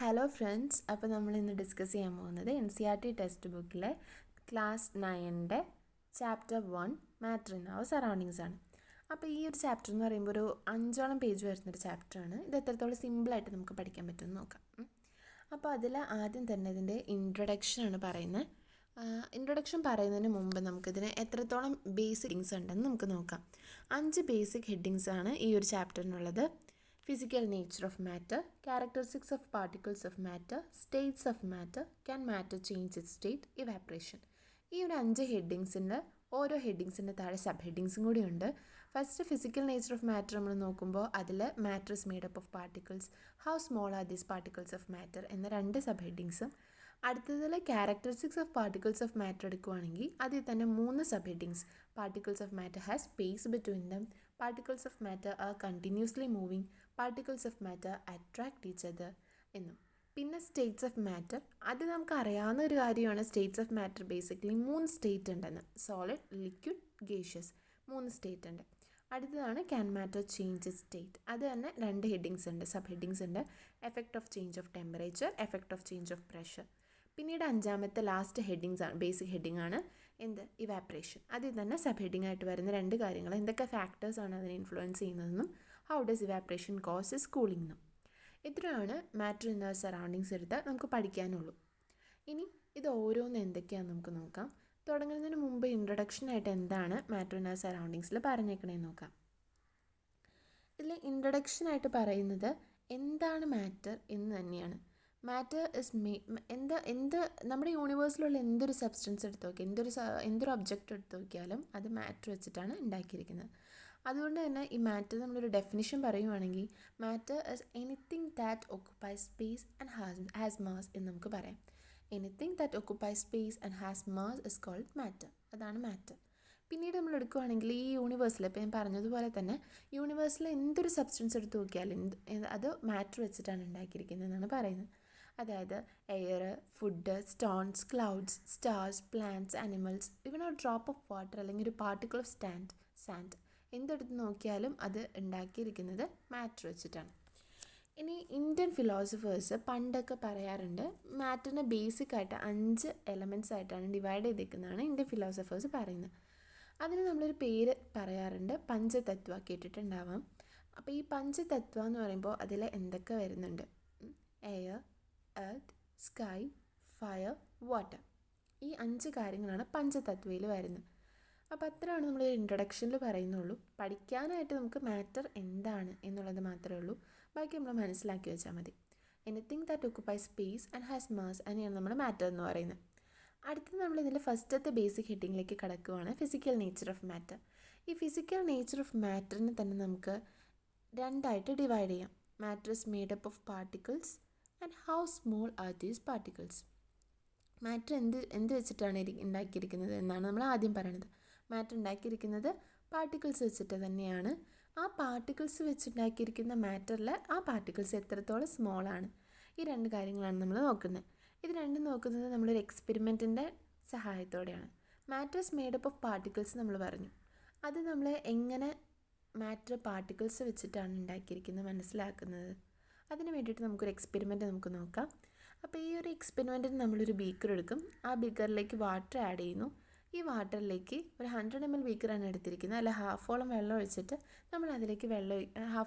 Hello friends, അപ്പോൾ നമ്മൾ ഇന്ന് ഡിസ്കസ് ചെയ്യാൻ പോകുന്നത് NCERT ടെക്സ്റ്റ് ബുക്കിലെ class 9 chapter 1 matter in our surroundings ആണ്. അപ്പോൾ ഈ ഒരു ചാപ്റ്റർ എന്ന് പറയുമ്പോൾ ഒരു 5ഓളം പേജ് വരുന്നൊരു ചാപ്റ്ററാണ്. ഇത് എത്രത്തോളം സിമ്പിളായിട്ട് നമുക്ക് പഠിക്കാൻ പറ്റുമെന്ന് നോക്കാം. അപ്പോൾ അതിൽ ആദ്യം തന്നെ ഇതിൻ്റെ ഇൻട്രൊഡക്ഷനാണ് പറയുന്നത്. ഇൻട്രൊഡക്ഷൻ പറയുന്നതിന് മുമ്പ് നമുക്കിതിന് എത്രത്തോളം ബേസിക് ഹെഡിങ്സ് ഉണ്ടെന്ന് നമുക്ക് നോക്കാം. 5 ബേസിക് ഹെഡിങ്സ് ആണ് ഈ ഒരു ചാപ്റ്ററിനുള്ളത്. Physical nature of matter, characteristics of particles of matter, states of matter, can matter change its state, evaporation. ഈ ഒരു 5 ഹെഡിങ്സിൻ്റെ ഓരോ ഹെഡിങ്സിൻ്റെ താഴെ സബ് ഹെഡിങ്സും കൂടി ഉണ്ട്. First physical nature of matter നമ്മൾ നോക്കുമ്പോൾ അതിൽ matter is made up of particles, how small are these particles of matter എന്ന 2 സബ് ഹെഡിങ്സും. അടുത്തതിൽ characteristics of particles of matter എടുക്കുകയാണെങ്കിൽ അതിൽ തന്നെ 3 sub headings. Particles of matter has space between them, particles of matter are continuously moving, particles of matter attract each other എന്നും. പിന്നെ States of matter, അത് നമുക്ക് അറിയാവുന്ന ഒരു കാര്യമാണ്. States of matter basically 3 state ഉണ്ടെന്ന്, സോളിഡ്, ലിക്വിഡ്, ഗേഷ്യസ്, 3 സ്റ്റേറ്റ് ഉണ്ട്. അടുത്തതാണ് ക്യാൻ മാറ്റർ ചേഞ്ച് സ്റ്റേറ്റ്, അത് തന്നെ 2 ഹെഡിങ്സ് ഉണ്ട്, സബ് ഹെഡിങ്സ് ഉണ്ട്. Effect of change of temperature, effect of change of pressure. പിന്നീട് 5ാമത്തെ ലാസ്റ്റ് ഹെഡിങ്സ് ആണ്, ബേസിക് ഹെഡിങ് ആണ് ഇവാപ്രേഷൻ. അതിൽ തന്നെ സബ് ഹെഡിങ് ആയിട്ട് വരുന്ന 2 കാര്യങ്ങൾ, എന്തൊക്കെ ഫാക്ടേഴ്സാണ് അതിനെ ഇൻഫ്ലുവൻസ് ചെയ്യുന്നതെന്നും how does evaporation causes cooling എന്നും. ഇത്രയാണ് മാറ്റർ ഇൻ അവർ സറൗണ്ടിങ്സ് എടുത്ത് നമുക്ക് പഠിക്കാനുള്ളൂ. ഇനി ഇത് ഓരോന്ന് എന്തൊക്കെയാണെന്ന് നമുക്ക് നോക്കാം. തുടങ്ങുന്നതിന് മുമ്പ് ഇൻട്രൊഡക്ഷനായിട്ട് എന്താണ് മാറ്റർ ഇൻ അവർ സറൗണ്ടിങ്സിൽ പറഞ്ഞേക്കണേന്ന് നോക്കാം. ഇതിൽ ഇൻട്രൊഡക്ഷനായിട്ട് പറയുന്നത് എന്താണ് മാറ്റർ എന്ന് തന്നെയാണ്. മാറ്റർ ഇസ് എന്ത് നമ്മുടെ യൂണിവേഴ്സിലുള്ള എന്തൊരു സബ്സ്റ്റൻസ് എടുത്ത് നോക്കിയാൽ, എന്തൊരു ഒബ്ജക്റ്റ് എടുത്ത് നോക്കിയാലും അത് മാറ്റർ വെച്ചിട്ടാണ് ഉണ്ടാക്കിയിരിക്കുന്നത്. അതുകൊണ്ട് തന്നെ ഈ മാറ്റർ നമ്മളൊരു ഡെഫിനിഷൻ പറയുവാണെങ്കിൽ matter is anything that occupies space and has mass എന്ന് നമുക്ക് പറയാം. Anything that occupies space and has mass is called matter. അതാണ് മാറ്റർ. പിന്നീട് നമ്മൾ എടുക്കുകയാണെങ്കിൽ ഈ യൂണിവേഴ്സിൽ, ഇപ്പോൾ ഞാൻ പറഞ്ഞതുപോലെ തന്നെ യൂണിവേഴ്സിൽ എന്തൊരു സബ്സ്റ്റൻസ് എടുത്ത് നോക്കിയാലും അത് മാറ്റർ വെച്ചിട്ടാണ് ഉണ്ടാക്കിയിരിക്കുന്നത് എന്നാണ് പറയുന്നത്. അതായത് air, food, stones, clouds, stars, plants, animals, ഇവൻ ഒരു ഡ്രോപ്പ് ഓഫ് വാട്ടർ അല്ലെങ്കിൽ ഒരു പാർട്ടിക്കിൾ ഓഫ് സാൻഡ് എന്തെടുത്ത് നോക്കിയാലും അത് ഉണ്ടാക്കിയിരിക്കുന്നത് മാറ്റർ വെച്ചിട്ടാണ്. ഇനി ഇന്ത്യൻ ഫിലോസഫേഴ്സ് പണ്ടൊക്കെ പറയാറുണ്ട് മാറ്ററിനെ ബേസിക്കായിട്ട് 5 എലമെൻറ്റ്സ് ആയിട്ടാണ് ഡിവൈഡ് ചെയ്തിരിക്കുന്നതാണ് ഇന്ത്യൻ ഫിലോസഫേഴ്സ് പറയുന്നത്. അതിന് നമ്മളൊരു പേര് പറയാറുണ്ട്, പഞ്ചതത്വ. കേട്ടിട്ടുണ്ടാവാം. അപ്പോൾ ഈ പഞ്ചതത്വ എന്ന് പറയുമ്പോൾ അതിൽ എന്തൊക്കെ വരുന്നുണ്ട്? Air, earth, sky, fire, water. ഈ 5 കാര്യങ്ങളാണ് പഞ്ചതത്വയിൽ വരുന്നത്. അപ്പോൾ അത്രയാണ് നമ്മൾ ഇൻട്രൊഡക്ഷനിൽ പറയുന്നുള്ളൂ. പഠിക്കാനായിട്ട് നമുക്ക് മാറ്റർ എന്താണ് എന്നുള്ളത് മാത്രമേ ഉള്ളൂ. ബാക്കി നമ്മൾ മനസ്സിലാക്കി വെച്ചാൽ മതി. Anything that occupy space and has mass അതിനെയാണ് നമ്മൾ മാറ്റർ എന്ന് പറയുന്നത്. അടുത്തത് നമ്മൾ ഇതിൻ്റെ ഫസ്റ്റത്തെ ബേസിക് ഹെഡിങ്ങിലേക്ക് കടക്കുകയാണ്, ഫിസിക്കൽ നേച്ചർ ഓഫ് മാറ്റർ. ഈ ഫിസിക്കൽ നേച്ചർ ഓഫ് മാറ്ററിനെ തന്നെ നമുക്ക് 2ആയിട്ട് ഡിവൈഡ് ചെയ്യാം. Matter is made up of particles and how small are these particles. Matter എന്ത് വെച്ചിട്ടാണ് ഉണ്ടാക്കിയിരിക്കുന്നത് എന്നാണ് നമ്മൾ ആദ്യം പറയുന്നത്. മാറ്റർ ഉണ്ടാക്കിയിരിക്കുന്നത് പാർട്ടിക്കിൾസ് വെച്ചിട്ട് തന്നെയാണ്. ആ പാർട്ടിക്കിൾസ് വെച്ചുണ്ടാക്കിയിരിക്കുന്ന മാറ്ററിൽ ആ പാർട്ടിക്കിൾസ് എത്രത്തോളം സ്മോളാണ്, ഈ 2 കാര്യങ്ങളാണ് നമ്മൾ നോക്കുന്നത്. ഇത് രണ്ടും നോക്കുന്നത് നമ്മളൊരു എക്സ്പെരിമെൻറ്റിൻ്റെ സഹായത്തോടെയാണ്. മാറ്റേഴ്സ് മെയ്ഡപ്പ് ഓഫ് പാർട്ടിക്കിൾസ് നമ്മൾ പറഞ്ഞു. അത് നമ്മൾ എങ്ങനെ മാറ്റർ പാർട്ടിക്കിൾസ് വെച്ചിട്ടാണ് ഉണ്ടാക്കിയിരിക്കുന്നത് മനസ്സിലാക്കുന്നത്. അതിന് വേണ്ടിയിട്ട് നമുക്കൊരു എക്സ്പെരിമെൻറ്റ് നമുക്ക് നോക്കാം. അപ്പോൾ ഈ ഒരു എക്സ്പെരിമെൻറ്റിന് നമ്മളൊരു ബീക്കർ എടുക്കും. ആ ബീക്കറിലേക്ക് വാട്ടർ ആഡ് ചെയ്യുന്നു. ഈ വാട്ടറിലേക്ക് ഒരു 100 ml ബീക്കറാണ് എടുത്തിരിക്കുന്നത്. അല്ല ഹാഫോളം വെള്ളം ഒഴിച്ചിട്ട് നമ്മൾ അതിലേക്ക്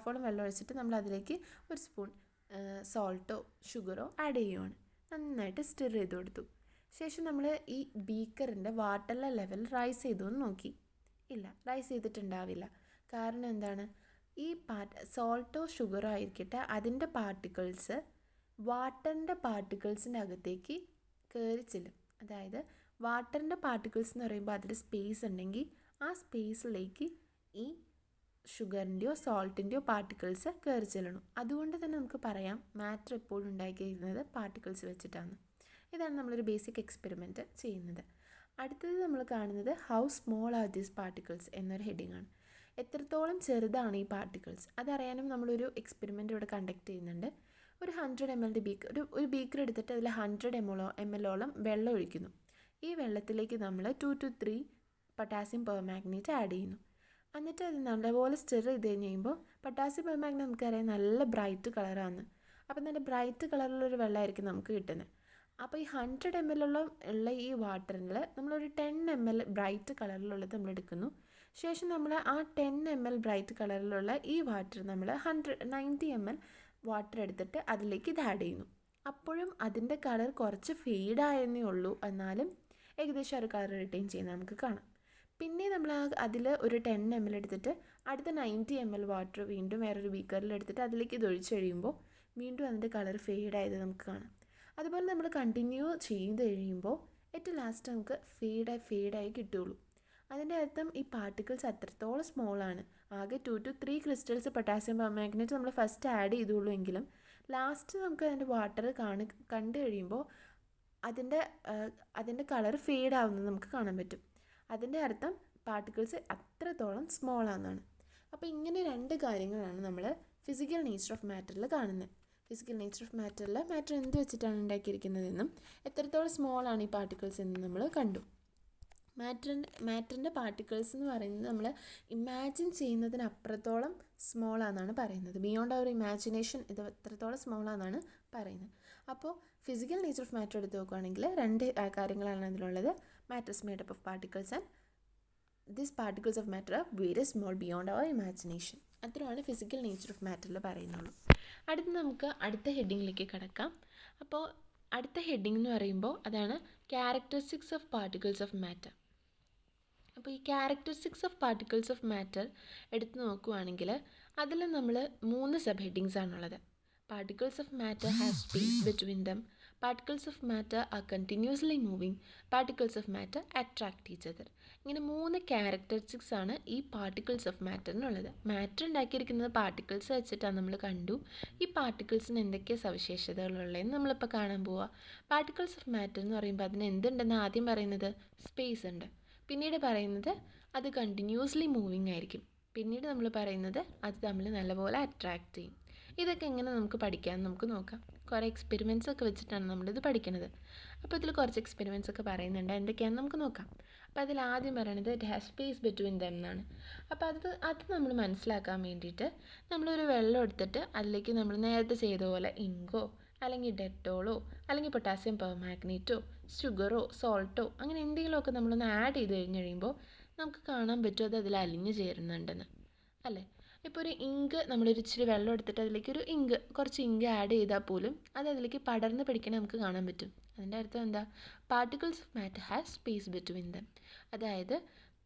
നമ്മൾ അതിലേക്ക് ഒരു സ്പൂൺ സോൾട്ടോ ഷുഗറോ ആഡ് ചെയ്യുവാണ്. നന്നായിട്ട് സ്റ്റിർ ചെയ്ത് കൊടുത്തു. ശേഷം നമ്മൾ ഈ ബീക്കറിൻ്റെ വാട്ടറിലെ ലെവൽ റൈസ് ചെയ്തു എന്ന് നോക്കി. ഇല്ല, റൈസ് ചെയ്തിട്ടുണ്ടാവില്ല. കാരണം എന്താണ്? ഈ സോൾട്ടോ ഷുഗറോ ആയിരിക്കട്ടെ, അതിൻ്റെ പാർട്ടിക്കിൾസ് വാട്ടറിൻ്റെ പാർട്ടിക്കിൾസിൻ്റെ അകത്തേക്ക് കയറി ചെല്ലും. അതായത് വാട്ടറിൻ്റെ പാർട്ടിക്കിൾസ് എന്ന് പറയുമ്പോൾ അതിൽ സ്പേസ് ഉണ്ടെങ്കിൽ ആ സ്പേസിലേക്ക് ഈ ഷുഗറിൻ്റെയോ സോൾട്ടിൻ്റെയോ പാർട്ടിക്കിൾസ് കയറി ചെല്ലണം. അതുകൊണ്ട് തന്നെ നമുക്ക് പറയാം മാറ്റർ എപ്പോഴും ഉണ്ടാക്കിയിരിക്കുന്നത് പാർട്ടിക്കിൾസ് വെച്ചിട്ടാണ്. ഇതാണ് നമ്മളൊരു ബേസിക് എക്സ്പെരിമെൻറ്റ് ചെയ്യുന്നത്. അടുത്തത് നമ്മൾ കാണുന്നത് how small are these particles എന്നൊരു ഹെഡിങ് ആണ്. എത്രത്തോളം ചെറുതാണ് ഈ പാർട്ടിക്കിൾസ് അതറിയാനും നമ്മളൊരു എക്സ്പെരിമെൻ്റ് ഇവിടെ കണ്ടക്ട് ചെയ്യുന്നുണ്ട്. ഒരു 100 ml ബീക്കർ ഒരു ബീക്കർ എടുത്തിട്ട് അതിൽ 100 ml വെള്ളം ഒഴിക്കുന്നു. ഈ വെള്ളത്തിലേക്ക് നമ്മൾ 2 to 3 പൊട്ടാസ്യം പെർമാംഗനേറ്റ് ആഡ് ചെയ്യുന്നു. എന്നിട്ട് അത് നല്ലപോലെ സ്റ്റിർ ചെയ്ത് കഴിയുമ്പോൾ പൊട്ടാസ്യം പെർമാംഗനേറ്റ് നമുക്കറിയാം നല്ല ബ്രൈറ്റ് കളറാണ്. അപ്പം നല്ല ബ്രൈറ്റ് കളറിലുള്ളൊരു വെള്ളമായിരിക്കും നമുക്ക് കിട്ടുന്നത്. അപ്പോൾ ഈ 100 ml ഉള്ള ഈ വാട്ടറിൽ നമ്മളൊരു 10 ml ബ്രൈറ്റ് കളറിലുള്ളത് നമ്മൾ എടുക്കുന്നു. ശേഷം നമ്മൾ ആ 10 ml ബ്രൈറ്റ് കളറിലുള്ള ഈ വാട്ടർ നമ്മൾ 90 ml വാട്ടർ എടുത്തിട്ട് അതിലേക്ക് ഇത് ആഡ് ചെയ്യുന്നു. അപ്പോഴും അതിൻ്റെ കളർ കുറച്ച് ഫെയ്ഡായെന്നേ ഉള്ളൂ, എന്നാലും ഏകദേശം ഒരു കളർ റിട്ടേൺ ചെയ്യുന്നത് നമുക്ക് കാണാം. പിന്നെ നമ്മൾ അതിൽ ഒരു 10 ml എടുത്തിട്ട് അടുത്ത 90 ml വാട്ടർ വീണ്ടും വേറൊരു ബീക്കറിൽ എടുത്തിട്ട് അതിലേക്ക് ഇത് ഒഴിച്ച് കഴിയുമ്പോൾ വീണ്ടും അതിൻ്റെ കളർ ഫെയ്ഡായത് നമുക്ക് കാണാം. അതുപോലെ നമ്മൾ കണ്ടിന്യൂ ചെയ്ത് കഴിയുമ്പോൾ ഏറ്റവും ലാസ്റ്റ് നമുക്ക് ഫെയ്ഡായി കിട്ടുകയുള്ളൂ. അതിൻ്റെ അർത്ഥം ഈ പാർട്ടിക്കിൾസ് അത്രത്തോളം സ്മോളാണ്. ആകെ 2 to 3 ക്രിസ്റ്റൽസ് പൊട്ടാസ്യം പെർമാംഗനേറ്റ് നമ്മൾ ഫസ്റ്റ് ആഡ് ചെയ്തുള്ളൂ എങ്കിലും ലാസ്റ്റ് നമുക്ക് അതിൻ്റെ വാട്ടർ കണ്ടു കഴിയുമ്പോൾ അതിൻ്റെ കളർ ഫെയ്ഡാവുന്നത് നമുക്ക് കാണാൻ പറ്റും. അതിൻ്റെ അർത്ഥം പാർട്ടിക്കിൾസ് അത്രത്തോളം സ്മോളാണെന്നാണ്. അപ്പോൾ ഇങ്ങനെ 2 കാര്യങ്ങളാണ് നമ്മൾ ഫിസിക്കൽ നേച്ചർ ഓഫ് മാറ്ററിൽ കാണുന്നത്. ഫിസിക്കൽ നേച്ചർ ഓഫ് മാറ്ററിൽ മാറ്റർ എന്ത് വെച്ചിട്ടാണ് ഉണ്ടാക്കിയിരിക്കുന്നതെന്നും എത്രത്തോളം സ്മോളാണ് ഈ പാർട്ടിക്കിൾസ് എന്നും നമ്മൾ കണ്ടു. മാറ്ററിൻ്റെ പാർട്ടിക്കിൾസ് എന്ന് പറയുന്നത് നമ്മൾ ഇമാജിൻ ചെയ്യുന്നതിനപ്പുറത്തോളം സ്മോളാണെന്നാണ് പറയുന്നത്. ബിയോണ്ട് അവർ ഇമാജിനേഷൻ ഇത് എത്രത്തോളം സ്മോളാണെന്നാണ് പറയുന്നത്. അപ്പോൾ ഫിസിക്കൽ നേച്ചർ ഓഫ് മാറ്റർ എടുത്ത് നോക്കുകയാണെങ്കിൽ 2 കാര്യങ്ങളാണ് അതിലുള്ളത്. Matter is made up of particles and this particles of matter are very small beyond our imagination. അത്രയാണ് ഫിസിക്കൽ നേച്ചർ ഓഫ് മാറ്ററിൽ പറയുന്നുള്ളൂ. അടുത്ത് നമുക്ക് അടുത്ത ഹെഡിങ്ങിലേക്ക് കിടക്കാം. അപ്പോൾ അടുത്ത ഹെഡിങ് എന്ന് പറയുമ്പോൾ അതാണ് characteristics of particles of matter. അപ്പോൾ ഈ characteristics of particles of matter എടുത്ത് നോക്കുകയാണെങ്കിൽ അതിൽ നമ്മൾ 3 സബ് ഹെഡിങ്സ് ആണുള്ളത്. Particles of matter have space between them, particles of matter are continuously moving, particles of matter attract each other. ഇങ്ങനെ 3 characteristics ആണ് ഈ പാർട്ടിക്കിൾസ് ഓഫ് മാറ്ററിനുള്ളത്. മാറ്റർ ഉണ്ടാക്കിയിരിക്കുന്നത് പാർട്ടിക്കിൾസ് വെച്ചിട്ടാണ് നമ്മൾ കണ്ടു. ഈ പാർട്ടിക്കിൾസിന് എന്തൊക്കെ സവിശേഷതകളുള്ളതെന്ന് നമ്മളിപ്പോൾ കാണാൻ പോവുക. പാർട്ടിക്കിൾസ് ഓഫ് മാറ്റർ എന്ന് പറയുമ്പോൾ അതിന് എന്തുണ്ടെന്ന് ആദ്യം പറയുന്നത് സ്പേസ് ഉണ്ട്. പിന്നീട് പറയുന്നത് അത് കണ്ടിന്യൂസ്ലി മൂവിങ് ആയിരിക്കും. പിന്നീട് നമ്മൾ പറയുന്നത് അത് തമ്മിൽ നല്ലപോലെ അട്രാക്റ്റ് ചെയ്യും. ഇതൊക്കെ എങ്ങനെ നമുക്ക് പഠിക്കാമെന്ന് നമുക്ക് നോക്കാം. കുറേ എക്സ്പെരിമെൻറ്റ്സ് ഒക്കെ വെച്ചിട്ടാണ് നമ്മളിത് പഠിക്കുന്നത്. അപ്പോൾ ഇതിൽ കുറച്ച് എക്സ്പെരിമെൻറ്റ്സ് ഒക്കെ പറയുന്നുണ്ട്, എന്തൊക്കെയാണെന്ന് നമുക്ക് നോക്കാം. അപ്പോൾ അതിൽ ആദ്യം പറയണത് it has space between dum എന്നാണ്. അപ്പോൾ അത് നമ്മൾ മനസ്സിലാക്കാൻ വേണ്ടിയിട്ട് നമ്മളൊരു വെള്ളം എടുത്തിട്ട് അതിലേക്ക് നമ്മൾ നേരത്തെ ചെയ്ത പോലെ ഇങ്കോ അല്ലെങ്കിൽ ഡെറ്റോളോ അല്ലെങ്കിൽ പൊട്ടാസ്യം പെർമാഗ്നേറ്റോ ഷുഗറോ സോൾട്ടോ അങ്ങനെ എന്തെങ്കിലുമൊക്കെ നമ്മളൊന്ന് ആഡ് ചെയ്ത് കഴിഞ്ഞ് കഴിയുമ്പോൾ നമുക്ക് കാണാൻ പറ്റും അത് അതിൽ അലിഞ്ഞു ചേരുന്നുണ്ടെന്ന്, അല്ലേ? ഇപ്പോൾ ഒരു ഇങ്ക് നമ്മളൊരു ഇച്ചിരി വെള്ളം എടുത്തിട്ട് അതിലേക്ക് കുറച്ച് ഇങ്ക് ആഡ് ചെയ്താൽ പോലും അത് അതിലേക്ക് പടർന്ന് പിടിക്കണ നമുക്ക് കാണാൻ പറ്റും. അതിൻ്റെ അർത്ഥം എന്താ? Particles of matter have space between dum. അതായത്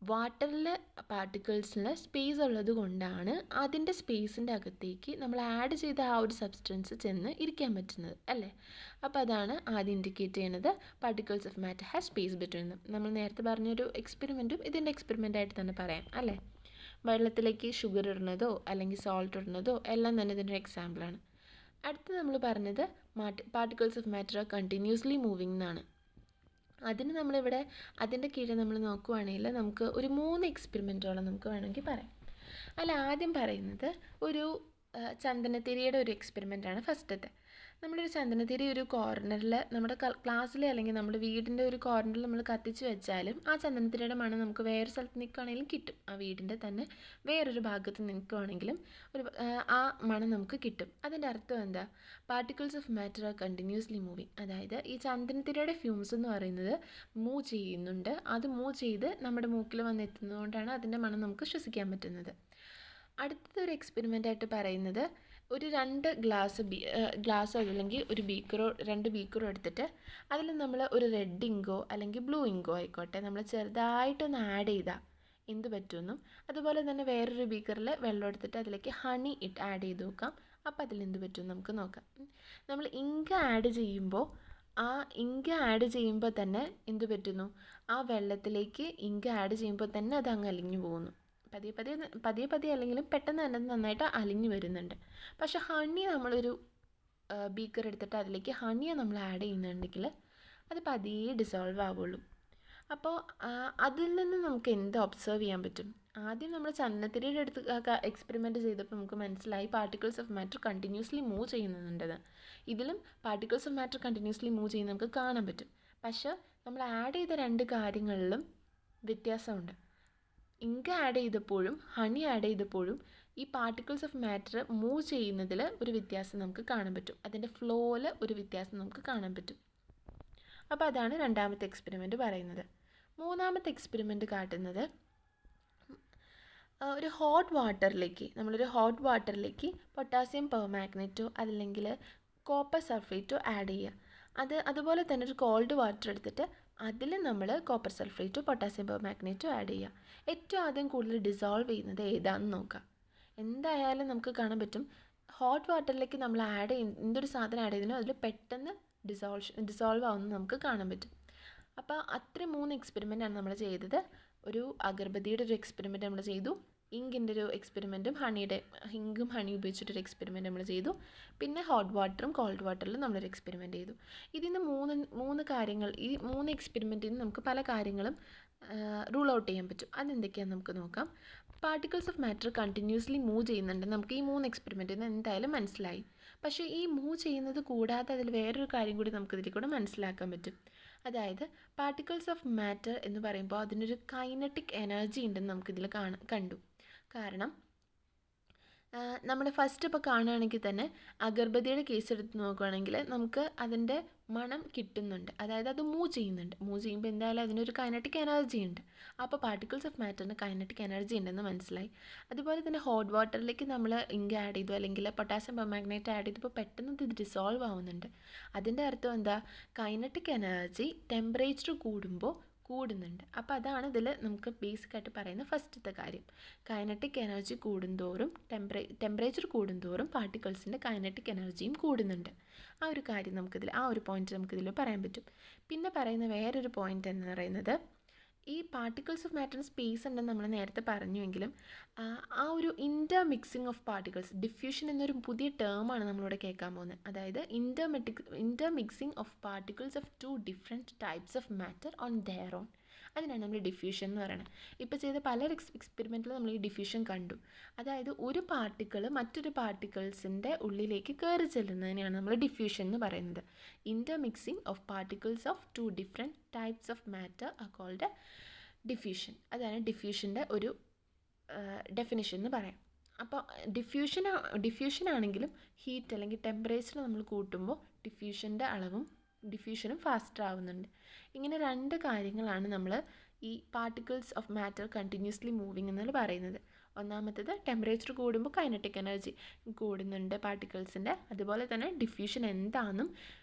വാട്ടറിൽ പാർട്ടിക്കിൾസിൽ സ്പേസ് ഉള്ളത് കൊണ്ടാണ് അതിൻ്റെ സ്പേസിൻ്റെ അകത്തേക്ക് നമ്മൾ ആഡ് ചെയ്ത ആ ഒരു സബ്സ്റ്റൻസ് ചെന്ന് ഇരിക്കാൻ പറ്റുന്നത്, അല്ലേ? അപ്പോൾ അതാണ് ആദ്യം ഇൻഡിക്കേറ്റ് ചെയ്യുന്നത് particles of matter have space between dum. നമ്മൾ നേരത്തെ പറഞ്ഞൊരു എക്സ്പെരിമെൻറ്റും ഇതിൻ്റെ എക്സ്പെരിമെൻ്റായിട്ട് തന്നെ പറയാം, അല്ലേ? വെള്ളത്തിലേക്ക് ഷുഗർ ഇടുന്നതോ അല്ലെങ്കിൽ സോൾട്ട് ഇടുന്നതോ എല്ലാം തന്നെ ഇതിൻ്റെ എക്സാമ്പിളാണ്. അടുത്ത് നമ്മൾ പറഞ്ഞത് particles of matter are continuously moving എന്നാണ്. അതിന് നമ്മളിവിടെ അതിൻ്റെ കീഴിൽ നമ്മൾ നോക്കുകയാണെങ്കിൽ നമുക്ക് ഒരു 3 എക്സ്പെരിമെൻറ്റോളം നമുക്ക് വേണമെങ്കിൽ പറയാം. അതിൽ ആദ്യം പറയുന്നത് ഒരു ചന്ദനത്തിരിയുടെ ഒരു എക്സ്പെരിമെൻ്റാണ് ഫസ്റ്റത്തെ. നമ്മളൊരു ചന്ദനത്തിരി ഒരു കോർണറിൽ നമ്മുടെ ക്ലാസ്സിൽ അല്ലെങ്കിൽ നമ്മുടെ വീടിൻ്റെ ഒരു കോർണറിൽ നമ്മൾ കത്തിച്ച് വെച്ചാലും ആ ചന്ദനത്തിരിയുടെ മണം നമുക്ക് വേറെ സ്ഥലത്ത് നിൽക്കുകയാണെങ്കിലും കിട്ടും. ആ വീടിൻ്റെ തന്നെ വേറൊരു ഭാഗത്ത് നിൽക്കുകയാണെങ്കിലും ആ മണം നമുക്ക് കിട്ടും. അതിൻ്റെ അർത്ഥം എന്താ? Particles of matter are continuously moving. അതായത് ഈ ചന്ദനത്തിരിയുടെ ഫ്യൂംസ് എന്ന് പറയുന്നത് മൂവ് ചെയ്യുന്നുണ്ട്. അത് മൂവ് ചെയ്ത് നമ്മുടെ മൂക്കിൽ വന്നെത്തുന്നതുകൊണ്ടാണ് അതിൻ്റെ മണം നമുക്ക് ശ്വസിക്കാൻ പറ്റുന്നത്. അടുത്തൊരു എക്സ്പെരിമെൻ്റായിട്ട് പറയുന്നത് ഒരു 2 ഗ്ലാസ്സോ അല്ലെങ്കിൽ ഒരു ബീക്കറോ 2 ബീക്കറോ എടുത്തിട്ട് അതിൽ നമ്മൾ ഒരു റെഡ് ഇങ്കോ അല്ലെങ്കിൽ ബ്ലൂ ഇങ്കോ ആയിക്കോട്ടെ നമ്മൾ ചെറുതായിട്ടൊന്ന് ആഡ് ചെയ്താൽ എന്ത് പറ്റുമെന്നും, അതുപോലെ തന്നെ വേറൊരു ബീക്കറിൽ വെള്ളം എടുത്തിട്ട് അതിലേക്ക് ഹണി ആഡ് ചെയ്ത് നോക്കാം. അപ്പോൾ അതിൽ എന്ത് പറ്റുമെന്ന് നമുക്ക് നോക്കാം. നമ്മൾ ഇങ്ക് ആഡ് ചെയ്യുമ്പോൾ തന്നെ എന്ത് പറ്റുന്നു? ആ വെള്ളത്തിലേക്ക് ഇങ്ക് ആഡ് ചെയ്യുമ്പോൾ തന്നെ അത് അങ്ങ് അലിഞ്ഞു പോകുന്നു. പതിയെ അല്ലെങ്കിലും പെട്ടെന്ന് തന്നെ നന്നായിട്ട് അലിഞ്ഞു വരുന്നുണ്ട്. പക്ഷെ ഹണി നമ്മളൊരു ബീക്കർ എടുത്തിട്ട് അതിലേക്ക് ഹണിയെ നമ്മൾ ആഡ് ചെയ്യുന്നുണ്ടെങ്കിൽ അത് പതിയെ ഡിസോൾവ് ആവുള്ളൂ. അപ്പോൾ അതിൽ നിന്ന് നമുക്ക് എന്ത് ഒബ്സർവ് ചെയ്യാൻ പറ്റും? ആദ്യം നമ്മൾ ചന്ദനത്തിരിയുടെ അടുത്ത് എക്സ്പെരിമെൻറ്റ് ചെയ്തപ്പോൾ നമുക്ക് മനസ്സിലായി particles of matter continuously move ചെയ്യുന്നുണ്ടെന്ന്. ഇതിലും particles of matter continuously move ചെയ്യുന്നത് നമുക്ക് കാണാൻ പറ്റും. പക്ഷേ നമ്മൾ ആഡ് ചെയ്ത 2 കാര്യങ്ങളിലും വ്യത്യാസമുണ്ട്. ഇങ്ക് ആഡ് ചെയ്തപ്പോഴും ഹണി ആഡ് ചെയ്തപ്പോഴും ഈ പാർട്ടിക്കിൾസ് ഓഫ് മാറ്റർ മൂവ് ചെയ്യുന്നതിൽ ഒരു വ്യത്യാസം നമുക്ക് കാണാൻ പറ്റും, അതിൻ്റെ ഫ്ലോയിൽ ഒരു വ്യത്യാസം നമുക്ക് കാണാൻ പറ്റും. അപ്പോൾ അതാണ് രണ്ടാമത്തെ എക്സ്പെരിമെൻറ്റ് പറയുന്നത്. മൂന്നാമത്തെ എക്സ്പെരിമെൻറ്റ് കാട്ടുന്നത് ഒരു നമ്മളൊരു ഹോട്ട് വാട്ടറിലേക്ക് പൊട്ടാസ്യം പെർമാഗ്നേറ്റോ അല്ലെങ്കിൽ കോപ്പർ സൾഫേറ്റോ ആഡ് ചെയ്യുക. അതുപോലെ തന്നെ ഒരു കോൾഡ് വാട്ടർ എടുത്തിട്ട് അതിൽ നമ്മൾ കോപ്പർ സൾഫേറ്റോ പൊട്ടാസ്യം പെർമാഗ്നേറ്റോ ആഡ് ചെയ്യുക. ഏറ്റവും ആദ്യം കൂടുതൽ ഡിസോൾവ് ചെയ്യുന്നത് ഏതാണെന്ന് നോക്കാം. എന്തായാലും നമുക്ക് കാണാൻ പറ്റും, ഹോട്ട് വാട്ടറിലേക്ക് നമ്മൾ എന്തൊരു സാധനം ആഡ് ചെയ്തതിനോ അതിൽ പെട്ടെന്ന് ഡിസോൾവ് ആവുന്നത് നമുക്ക് കാണാൻ പറ്റും. അപ്പോൾ അത്രയും 3 എക്സ്പെരിമെൻ്റാണ് നമ്മൾ ചെയ്തത്. ഒരു അഗർബത്തിയുടെ ഒരു എക്സ്പെരിമെൻറ്റ് നമ്മൾ ചെയ്തു, ഇങ്കിൻ്റെ ഒരു എക്സ്പെരിമെൻറ്റും ഇങ്കും ഹണി ഉപയോഗിച്ചിട്ടൊരു എക്സ്പെരിമെൻറ്റ് നമ്മൾ ചെയ്തു, പിന്നെ ഹോട്ട് വാട്ടറും കോൾഡ് വാട്ടറിലും നമ്മളൊരു എക്സ്പെരിമെൻറ്റ് ചെയ്തു. ഇതിൽ നിന്ന് മൂന്ന് കാര്യങ്ങൾ, ഈ 3 എക്സ്പെരിമെൻറ്റിൽ നിന്ന് നമുക്ക് പല കാര്യങ്ങളും റൂൾ ഔട്ട് ചെയ്യാൻ പറ്റും. അതെന്തൊക്കെയാണെന്ന് നമുക്ക് നോക്കാം. Particles of matter continuously move ചെയ്യുന്നുണ്ടെന്ന് നമുക്ക് ഈ 3 എക്സ്പെരിമെൻറ്റിൽ നിന്ന് എന്തായാലും മനസ്സിലായി. പക്ഷേ ഈ മൂവ് ചെയ്യുന്നത് കൂടാതെ അതിൽ വേറൊരു കാര്യം കൂടി നമുക്കിതിൽ കൂടെ മനസ്സിലാക്കാൻ പറ്റും. അതായത് പാർട്ടിക്കിൾസ് ഓഫ് മാറ്റർ എന്ന് പറയുമ്പോൾ അതിനൊരു കൈനറ്റിക് എനർജി ഉണ്ടെന്ന് നമുക്കിതിൽ കണ്ടു. കാരണം നമ്മൾ ഫസ്റ്റ് ഇപ്പോൾ കാണുകയാണെങ്കിൽ തന്നെ അഗർബത്തിയുടെ കേസ് എടുത്ത് നോക്കുകയാണെങ്കിൽ നമുക്ക് അതിൻ്റെ മണം കിട്ടുന്നുണ്ട്, അതായത് അത് മൂവ് ചെയ്യുമ്പോൾ എന്തായാലും അതിനൊരു കൈനറ്റിക് എനർജി ഉണ്ട്. അപ്പോൾ പാർട്ടിക്കിൾസ് ഓഫ് മാറ്ററിന് കൈനറ്റിക് എനർജി ഉണ്ടെന്ന് മനസ്സിലായി. അതുപോലെ തന്നെ ഹോട്ട് വാട്ടറിലേക്ക് നമ്മൾ ഇങ്ക് ആഡ് ചെയ്തു അല്ലെങ്കിൽ പൊട്ടാസ്യം പെർമാഗ്നേറ്റ് ആഡ് ചെയ്തപ്പോൾ പെട്ടെന്ന് ഇത് ഡിസോൾവ് ആവുന്നുണ്ട്. അതിൻ്റെ അർത്ഥം എന്താ? കൈനറ്റിക് എനർജി ടെമ്പറേച്ചർ കൂടുന്നുണ്ട്. അപ്പോൾ അതാണ് ഇതിൽ നമുക്ക് ബേസിക്കായിട്ട് പറയുന്ന ഫസ്റ്റത്തെ കാര്യം. കൈനറ്റിക് എനർജി കൂടുന്തോറും ടെമ്പറേച്ചർ കൂടുന്തോറും പാർട്ടിക്കിൾസിൻ്റെ കൈനറ്റിക് എനർജിയും കൂടുന്നുണ്ട്. ആ ഒരു പോയിന്റ് നമുക്കിതിൽ പറയാൻ പറ്റും. പിന്നെ പറയുന്ന വേറൊരു പോയിന്റ് എന്ന് പറയുന്നത്, ഈ പാർട്ടിക്കിൾസ് ഓഫ് മാറ്ററിന് സ്പേസ് ഉണ്ടെന്ന് നമ്മൾ നേരത്തെ പറഞ്ഞുവെങ്കിലും ആ ഒരു ഇൻ്റർമിക്സിങ് ഓഫ് പാർട്ടിക്കിൾസ്, ഡിഫ്യൂഷൻ എന്നൊരു പുതിയ ടേമാണ് നമ്മളിവിടെ കേൾക്കാൻ പോകുന്നത്. അതായത് intermixing of particles of 2 different types of matter on their own, അതിനാണ് നമ്മൾ ഡിഫ്യൂഷൻ എന്ന് പറയുന്നത്. ഇപ്പോൾ ചെയ്ത പല എക്സ്പെരിമെൻറ്റിലും നമ്മൾ ഈ ഡിഫ്യൂഷൻ കണ്ടു. അതായത് ഒരു പാർട്ടിക്കിൾ മറ്റൊരു പാർട്ടിക്കിൾസിൻ്റെ ഉള്ളിലേക്ക് കയറി ചെല്ലുന്നതിനെയാണ് നമ്മൾ ഡിഫ്യൂഷൻ എന്ന് പറയുന്നത്. Intermixing of particles of 2 different types of matter are called അതാണ് ഡിഫ്യൂഷൻ്റെ ഒരു ഡെഫിനിഷൻ എന്ന് പറയാം. അപ്പോൾ ഡിഫ്യൂഷൻ ആണെങ്കിലും ഹീറ്റ് അല്ലെങ്കിൽ ടെമ്പറേച്ചർ നമ്മൾ കൂട്ടുമ്പോൾ ഡിഫ്യൂഷനും ഫാസ്റ്റർ ആവുന്നുണ്ട്. ഇങ്ങനെ 2 കാര്യങ്ങളാണ് നമ്മൾ ഈ particles of matter continuously moving എന്ന് പറയുന്നത്. ഒന്നാമത്തേത് ടെമ്പറേച്ചർ കൂടുമ്പോൾ കൈനറ്റിക് എനർജി കൂടുന്നുണ്ട് പാർട്ടിക്കിൾസിൻ്റെ. അതുപോലെ തന്നെ ഡിഫ്യൂഷൻ എന്താണെന്നും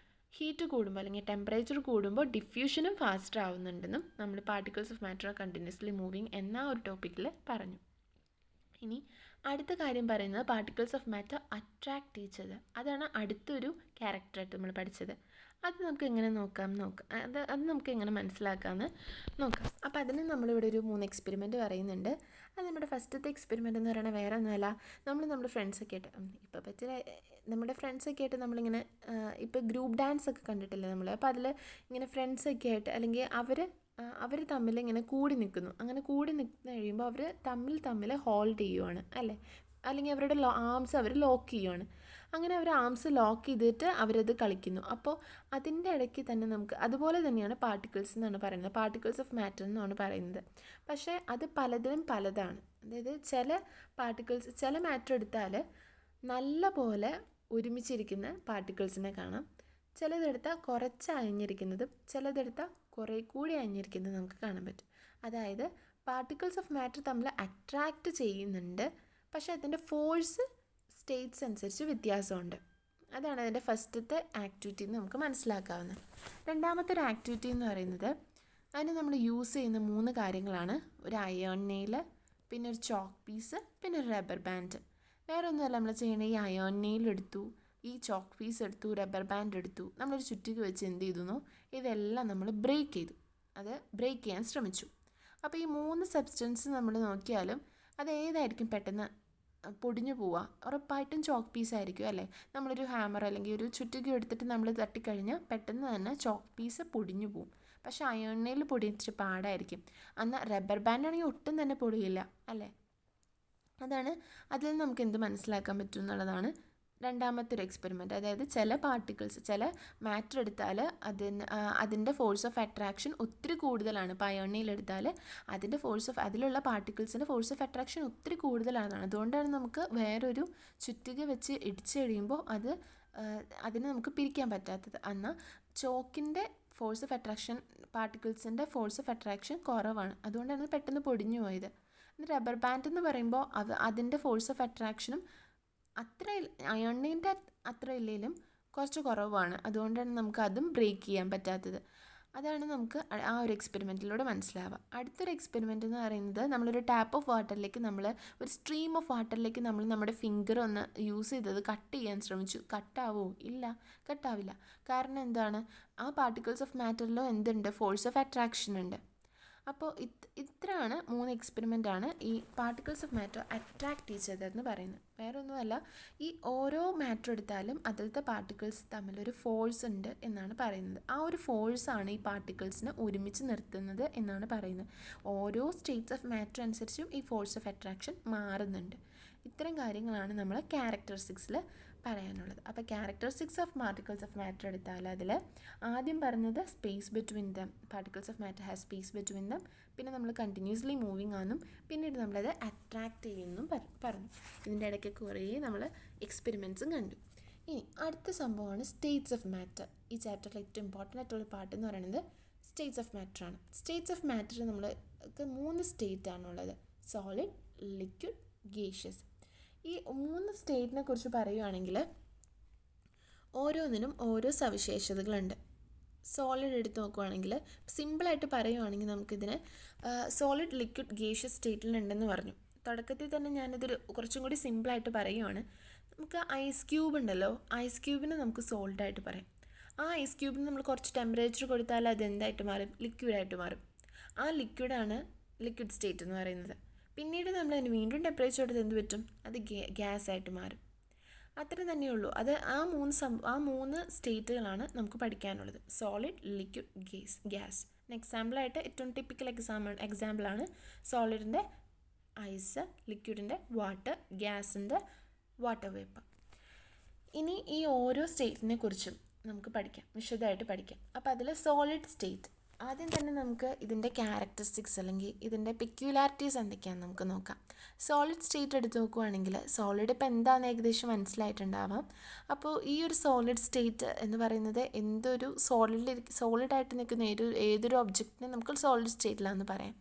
ഹീറ്റ് കൂടുമ്പോൾ അല്ലെങ്കിൽ ടെമ്പറേച്ചർ കൂടുമ്പോൾ ഡിഫ്യൂഷനും ഫാസ്റ്റർ ആവുന്നുണ്ടെന്നും നമ്മൾ particles of matter continuously moving എന്ന ഒരു ടോപ്പിക്കിൽ പറഞ്ഞു. ഇനി അടുത്ത കാര്യം പറയുന്നത് particles of matter attract each other. അതാണ് അടുത്തൊരു ക്യാരക്ടറായിട്ട് നമ്മൾ പഠിച്ചത്. അത് നമുക്ക് എങ്ങനെ അത് നമുക്ക് എങ്ങനെ മനസ്സിലാക്കാമെന്ന് നോക്കാം. അപ്പോൾ അതിന് നമ്മളിവിടെ ഒരു 3 എക്സ്പെരിമെൻറ്റ് പറയുന്നുണ്ട്. അത് നമ്മുടെ ഫസ്റ്റത്തെ എക്സ്പെരിമെൻ്റ് എന്ന് പറയുന്നത് വേറെ ഒന്നുമല്ല, നമ്മുടെ ഫ്രണ്ട്സൊക്കെ ആയിട്ട് നമ്മുടെ ഫ്രണ്ട്സൊക്കെ ആയിട്ട് നമ്മളിങ്ങനെ ഇപ്പോൾ ഗ്രൂപ്പ് ഡാൻസ് ഒക്കെ കണ്ടിട്ടില്ലേ നമ്മൾ. അപ്പോൾ അതിൽ ഇങ്ങനെ ഫ്രണ്ട്സൊക്കെ ആയിട്ട് അല്ലെങ്കിൽ അവർ തമ്മിൽ ഇങ്ങനെ കൂടി നിൽക്കുന്നു. അങ്ങനെ കൂടി നിന്ന് കഴിയുമ്പോൾ അവർ തമ്മിൽ ഹോൾഡ് ചെയ്യുവാണ് അല്ലേ, അല്ലെങ്കിൽ അവരുടെ ആംസ് അവർ ലോക്ക് ചെയ്യുവാണ്. അങ്ങനെ അവർ ആംസ് ലോക്ക് ചെയ്തിട്ട് അവരത് കളിക്കുന്നു. അപ്പോൾ അതിൻ്റെ ഇടയ്ക്ക് തന്നെ നമുക്ക് അതുപോലെ തന്നെയാണ് പാർട്ടിക്കിൾസ് എന്നാണ് പറയുന്നത്, പാർട്ടിക്കിൾസ് ഓഫ് മാറ്റർ എന്നാണ് പറയുന്നത്. പക്ഷേ അത് പലതിനും പലതാണ്. അതായത് ചില മാറ്റർ എടുത്താൽ നല്ല പോലെ ഒരുമിച്ചിരിക്കുന്ന പാർട്ടിക്കിൾസിനെ കാണാം, ചിലതെടുത്താൽ കുറച്ച് അയഞ്ഞിരിക്കുന്നതും ചിലതെടുത്താൽ കുറേ കൂടി അയഞ്ഞിരിക്കുന്നതും നമുക്ക് കാണാൻ പറ്റും. അതായത് പാർട്ടിക്കിൾസ് ഓഫ് മാറ്റർ തമ്മിൽ അട്രാക്റ്റ് ചെയ്യുന്നുണ്ട്, പക്ഷേ അതിൻ്റെ ഫോഴ്സ് സ്റ്റേറ്റ്സ് അനുസരിച്ച് വ്യത്യാസമുണ്ട്. അതാണ് അതിൻ്റെ ഫസ്റ്റത്തെ ആക്ടിവിറ്റി എന്ന് നമുക്ക് മനസ്സിലാക്കാവുന്നത്. രണ്ടാമത്തെ ഒരു ആക്ടിവിറ്റി എന്ന് പറയുന്നത്, അതിന് നമ്മൾ യൂസ് ചെയ്യുന്ന 3 കാര്യങ്ങളാണ്. ഒരു അയേൺ നെയിൽ, പിന്നെ ഒരു ചോക്ക് പീസ്, പിന്നെ ഒരു റബ്ബർ ബാൻഡ്. വേറെ ഒന്നുമല്ല നമ്മൾ ചെയ്യണത്, ഈ അയേൺ നെയിൽ എടുത്തു, ഈ ചോക്ക് പീസ് എടുത്തു, റബ്ബർ ബാൻഡ് എടുത്തു, നമ്മളൊരു ചുറ്റിക വെച്ച് എന്ത് ചെയ്തു, ഇതെല്ലാം നമ്മൾ ബ്രേക്ക് ചെയ്യാൻ ശ്രമിച്ചു. അപ്പോൾ ഈ 3 സബ്സ്റ്റൻസ് നമ്മൾ നോക്കിയാലും അത് ഏതായിരിക്കും പെട്ടെന്ന് പൊടിഞ്ഞു പോവുക? ഉറപ്പായിട്ടും ചോക്ക് പീസ് ആയിരിക്കും അല്ലേ. നമ്മളൊരു ഹാമർ അല്ലെങ്കിൽ ഒരു ചുറ്റിക എടുത്തിട്ട് നമ്മൾ തട്ടിക്കഴിഞ്ഞാൽ പെട്ടെന്ന് തന്നെ ചോക്ക് പീസ് പൊടിഞ്ഞു പോവും. പക്ഷേ അയേൺ നെയിൽ പൊടിച്ചിട്ട് പാടായിരിക്കും. എന്നാൽ റബ്ബർ ബാൻഡ് ആണെങ്കിൽ ഒട്ടും തന്നെ പൊടിയില്ല അല്ലേ. അതിൽ നമുക്ക് എന്ത് മനസ്സിലാക്കാൻ പറ്റും എന്നുള്ളതാണ് രണ്ടാമത്തെ ഒരു എക്സ്പെരിമെൻറ്റ്, അതായത് ചില പാർട്ടിക്കിൾസ്, ചില മാറ്റർ എടുത്താൽ അതിൻ്റെ ഫോഴ്സ് ഓഫ് അട്രാക്ഷൻ ഒത്തിരി കൂടുതലാണ്. ഇപ്പോൾ അയോണിൽ എടുത്താൽ അതിലുള്ള പാർട്ടിക്കിൾസിൻ്റെ ഫോഴ്സ് ഓഫ് അട്രാക്ഷൻ ഒത്തിരി കൂടുതലാണ്. അതുകൊണ്ടാണ് നമുക്ക് വേറൊരു ചുറ്റിക വെച്ച് ഇടിച്ച് കഴിയുമ്പോൾ അതിനെ നമുക്ക് പിരിക്കാൻ പറ്റാത്തത്. എന്നാൽ ചോക്കിൻ്റെ ഫോഴ്സ് ഓഫ് അട്രാക്ഷൻ, പാർട്ടിക്കിൾസിൻ്റെ ഫോഴ്സ് ഓഫ് അട്രാക്ഷൻ കുറവാണ്. അതുകൊണ്ടാണ് അത് പെട്ടെന്ന് പൊടിഞ്ഞു പോയത്. റബ്ബർ ബാൻഡ് എന്ന് പറയുമ്പോൾ അതിൻ്റെ ഫോഴ്സ് ഓഫ് അട്രാക്ഷനും അയോണിൻ്റെ അത്ര ഇല്ലെങ്കിലും കുറച്ച് കുറവാണ്. അതുകൊണ്ടാണ് നമുക്ക് അതും ബ്രേക്ക് ചെയ്യാൻ പറ്റാത്തത്. അതാണ് നമുക്ക് ആ ഒരു എക്സ്പെരിമെൻറ്റിലൂടെ മനസ്സിലാവുക. അടുത്തൊരു എക്സ്പെരിമെൻ്റ് എന്ന് പറയുന്നത്, നമ്മളൊരു ടാപ്പ് ഓഫ് വാട്ടറിലേക്ക് ഒരു സ്ട്രീം ഓഫ് വാട്ടറിലേക്ക് നമ്മുടെ ഫിംഗർ ഒന്ന് യൂസ് ചെയ്തത് കട്ട് ചെയ്യാൻ ശ്രമിച്ചു. കട്ടാവോ? ഇല്ല, കട്ടാവില്ല. കാരണം എന്താണ്? ആ പാർട്ടിക്കിൾസ് ഓഫ് മാറ്ററിലും എന്തുണ്ട്? ഫോഴ്സ് ഓഫ് അട്രാക്ഷൻ ഉണ്ട്. അപ്പോൾ ഇത്രയാണ് 3 എക്സ്പെരിമെൻ്റാണ് ഈ പാർട്ടിക്കിൾസ് ഓഫ് മാറ്റർ അട്രാക്റ്റ് ചെയ്തതെന്ന് പറയുന്നത്. വേറെ ഒന്നുമല്ല, ഈ ഓരോ മാറ്റർ എടുത്താലും അതിലത്തെ പാർട്ടിക്കിൾസ് തമ്മിലൊരു ഫോഴ്സ് ഉണ്ട് എന്നാണ് പറയുന്നത്. ആ ഒരു ഫോഴ്സാണ് ഈ പാർട്ടിക്കിൾസിനെ ഒരുമിച്ച് നിർത്തുന്നത് എന്നാണ് പറയുന്നത്. ഓരോ സ്റ്റേറ്റ്സ് ഓഫ് മാറ്റർ അനുസരിച്ചും ഈ ഫോഴ്സ് ഓഫ് അട്രാക്ഷൻ മാറുന്നുണ്ട്. ഇത്തരം കാര്യങ്ങളാണ് നമ്മൾ ക്യാരക്ടറിസ്റ്റിക്സിൽ പറയാനുള്ളത്. അപ്പോൾ characteristics of particles of matter എടുത്താൽ അതിൽ ആദ്യം പറഞ്ഞത് space between them, particles of matter has space between dum. പിന്നെ നമ്മൾ കണ്ടിന്യൂസ്ലി മൂവിങ് ആണെന്നും പിന്നീട് നമ്മളത് അട്രാക്റ്റ് ചെയ്യുമെന്നും പറഞ്ഞു. ഇതിൻ്റെ ഇടയ്ക്ക് കുറേ നമ്മൾ എക്സ്പെരിമെൻറ്റ്സും കണ്ടു. ഇനി അടുത്ത സംഭവമാണ് സ്റ്റേറ്റ്സ് ഓഫ് മാറ്റർ. ഈ ചാപ്റ്ററിൽ ഏറ്റവും ഇമ്പോർട്ടൻ്റ് ആയിട്ടുള്ള പാർട്ട് എന്ന് പറയുന്നത് സ്റ്റേറ്റ്സ് ഓഫ് മാറ്റർ ആണ്. സ്റ്റേറ്റ്സ് ഓഫ് മാറ്റർ നമ്മൾക്ക് 3 സ്റ്റേറ്റ് ആണുള്ളത്: സോളിഡ്, ലിക്വിഡ്, ഗേഷ്യസ്. ഈ 3 സ്റ്റേറ്റിനെ കുറിച്ച് പറയുകയാണെങ്കിൽ ഓരോന്നിനും ഓരോ സവിശേഷതകളുണ്ട്. സോളിഡ് എടുത്ത് നോക്കുകയാണെങ്കിൽ, സിമ്പിളായിട്ട് പറയുകയാണെങ്കിൽ നമുക്കിതിനെ സോളിഡ്, ലിക്വിഡ്, ഗേഷ്യസ് സ്റ്റേറ്റിലുണ്ടെന്ന് പറഞ്ഞു. തുടക്കത്തിൽ തന്നെ ഞാനിതൊരു കുറച്ചും കൂടി സിമ്പിളായിട്ട് പറയുകയാണ്. നമുക്ക് ഐസ് ക്യൂബ് ഉണ്ടല്ലോ, ഐസ് ക്യൂബിനെ നമുക്ക് സോളിഡായിട്ട് പറയാം. ആ ഐസ് ക്യൂബിന് നമ്മൾ കുറച്ച് ടെമ്പറേച്ചർ കൊടുത്താൽ അത് എന്തായിട്ട് മാറും? ലിക്വിഡായിട്ട് മാറും. ആ ലിക്വിഡാണ് ലിക്വിഡ് സ്റ്റേറ്റ് എന്ന് പറയുന്നത്. പിന്നീട് നമ്മൾ അതിന് വീണ്ടും ടെമ്പറേച്ചർ കൊടുത്ത് എന്ത് പറ്റും? അത് ഗ്യാസ് ആയിട്ട് മാറും. അത്ര തന്നെയുള്ളൂ. അത് ആ 3 സ്റ്റേറ്റുകളാണ് നമുക്ക് പഠിക്കാനുള്ളത്: സോളിഡ്, ലിക്വിഡ്, ഗ്യാസ്. എക്സാമ്പിളായിട്ട് ഏറ്റവും ടിപ്പിക്കൽ എക്സാമ്പിളാണ് സോളിഡിൻ്റെ ഐസ്, ലിക്വിഡിൻ്റെ വാട്ടർ, ഗ്യാസിൻ്റെ വാട്ടർ വേപ്പർ. ഇനി ഈ ഓരോ സ്റ്റേറ്റിനെ കുറിച്ചും നമുക്ക് പഠിക്കാം, വിശദമായിട്ട് പഠിക്കാം. അപ്പോൾ അതിൽ സോളിഡ് സ്റ്റേറ്റ്, ആദ്യം തന്നെ നമുക്ക് ഇതിൻ്റെ ക്യാരക്ടറിസ്റ്റിക്സ് അല്ലെങ്കിൽ ഇതിൻ്റെ പെക്യുലാരിറ്റീസ് എന്തൊക്കെയാണെന്ന് നമുക്ക് നോക്കാം. സോളിഡ് സ്റ്റേറ്റ് എടുത്ത് നോക്കുകയാണെങ്കിൽ, സോളിഡ് ഇപ്പോൾ എന്താണെന്ന് ഏകദേശം മനസ്സിലായിട്ടുണ്ടാവാം. അപ്പോൾ ഈ ഒരു സോളിഡ് സ്റ്റേറ്റ് എന്ന് പറയുന്നത് എന്തൊരു സോളിഡായിട്ട് നിൽക്കുന്ന ഏതൊരു ഒബ്ജക്റ്റിനെ നമുക്ക് സോളിഡ് സ്റ്റേറ്റിലാണെന്ന് പറയാം.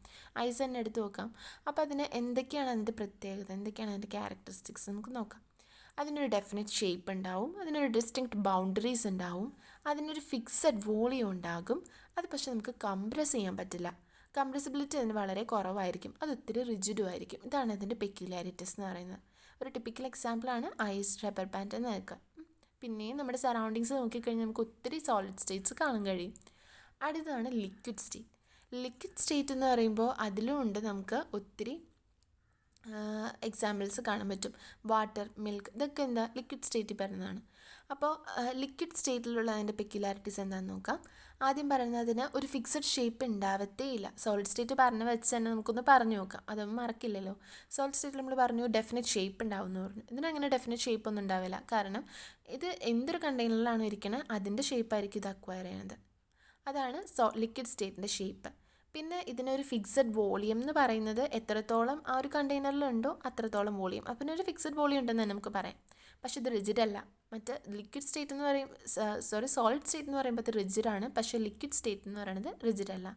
ഐസ് തന്നെ എടുത്ത് നോക്കാം. അപ്പോൾ അതിന് എന്തൊക്കെയാണ് അതിൻ്റെ പ്രത്യേകത, എന്തൊക്കെയാണ് അതിൻ്റെ ക്യാരക്ടറിസ്റ്റിക്സ് നമുക്ക് നോക്കാം. അതിനൊരു ഡെഫിനറ്റ് ഷേപ്പ് ഉണ്ടാവും, അതിനൊരു ഡിസ്റ്റിങ്ക്റ്റ് ബൗണ്ടറീസ് ഉണ്ടാവും, അതിനൊരു ഫിക്സഡ് വോളിയം ഉണ്ടാകും. അത് പക്ഷേ നമുക്ക് കംപ്രസ് ചെയ്യാൻ പറ്റില്ല. കംപ്രസിബിലിറ്റി അതിന് വളരെ കുറവായിരിക്കും. അത് ഒത്തിരി റിജിഡും ആയിരിക്കും. ഇതാണ് അതിൻ്റെ പെക്യുലാരിറ്റീസ് എന്ന് പറയുന്നത്. ഒരു ടിപ്പിക്കൽ എക്സാമ്പിളാണ് ഐസ്, റബ്ബർ ബാൻഡ് എന്ന് വെക്കുക. പിന്നെയും നമ്മുടെ സറൗണ്ടിങ്സ് നോക്കിക്കഴിഞ്ഞാൽ നമുക്ക് ഒത്തിരി സോളിഡ് സ്റ്റേറ്റ്സ് കാണാൻ കഴിയും. അടുത്തതാണ് ലിക്വിഡ് സ്റ്റേറ്റ്. ലിക്വിഡ് സ്റ്റേറ്റ് എന്ന് പറയുമ്പോൾ അതിലും ഉണ്ട് നമുക്ക് ഒത്തിരി എക്സാമ്പിൾസ് കാണാൻ പറ്റും. വാട്ടർ, മിൽക്ക്, ഇതൊക്കെ എന്താ ലിക്വിഡ് സ്റ്റേറ്റിൽ പറയുന്നതാണ്. അപ്പോൾ ലിക്വിഡ് സ്റ്റേറ്റിലുള്ള അതിൻ്റെ പെക്യുലാരിറ്റീസ് എന്താണെന്ന് നോക്കാം. ആദ്യം പറയുന്നതിന് ഒരു ഫിക്സഡ് ഷേപ്പ് ഉണ്ടാവത്തേ ഇല്ല. സോളിഡ് സ്റ്റേറ്റ് പറഞ്ഞ് വെച്ച് തന്നെ നമുക്കൊന്ന് പറഞ്ഞു നോക്കാം, അതൊന്നും മറക്കില്ലല്ലോ. സോളിഡ് സ്റ്റേറ്റിൽ നമ്മൾ പറഞ്ഞു ഡെഫിനറ്റ് ഷേപ്പ് ഉണ്ടാവും എന്ന് പറഞ്ഞു. ഇതിനങ്ങനെ ഡെഫിനറ്റ് ഷേപ്പ് ഒന്നും ഉണ്ടാവില്ല. കാരണം ഇത് എന്തൊരു കണ്ടെയ്നറിലാണ് ഇരിക്കുന്നത് അതിൻ്റെ ഷേപ്പായിരിക്കും ഇത് അക്വയർ ചെയ്യുന്നത്. അതാണ് ലിക്വിഡ് സ്റ്റേറ്റിൻ്റെ ഷേപ്പ്. പിന്നെ ഇതിനൊരു ഫിക്സഡ് വോളിയം എന്ന് പറയുന്നത് എത്രത്തോളം ആ ഒരു കണ്ടെയ്നറിലുണ്ടോ അത്രത്തോളം വോളിയം. അപ്പം പിന്നെ ഒരു ഫിക്സഡ് വോളിയം ഉണ്ടെന്ന് നമുക്ക് പറയാം. പക്ഷേ ഇത് റിജിഡ് അല്ല. മറ്റ് ലിക്വിഡ് സ്റ്റേറ്റ് എന്ന് പറയും സോളിഡ് സ്റ്റേറ്റ് എന്ന് പറയുമ്പോൾ അത് റിജിഡാണ്. പക്ഷേ ലിക്വിഡ് സ്റ്റേറ്റ് എന്ന് പറയുന്നത് റിജിഡ് അല്ല.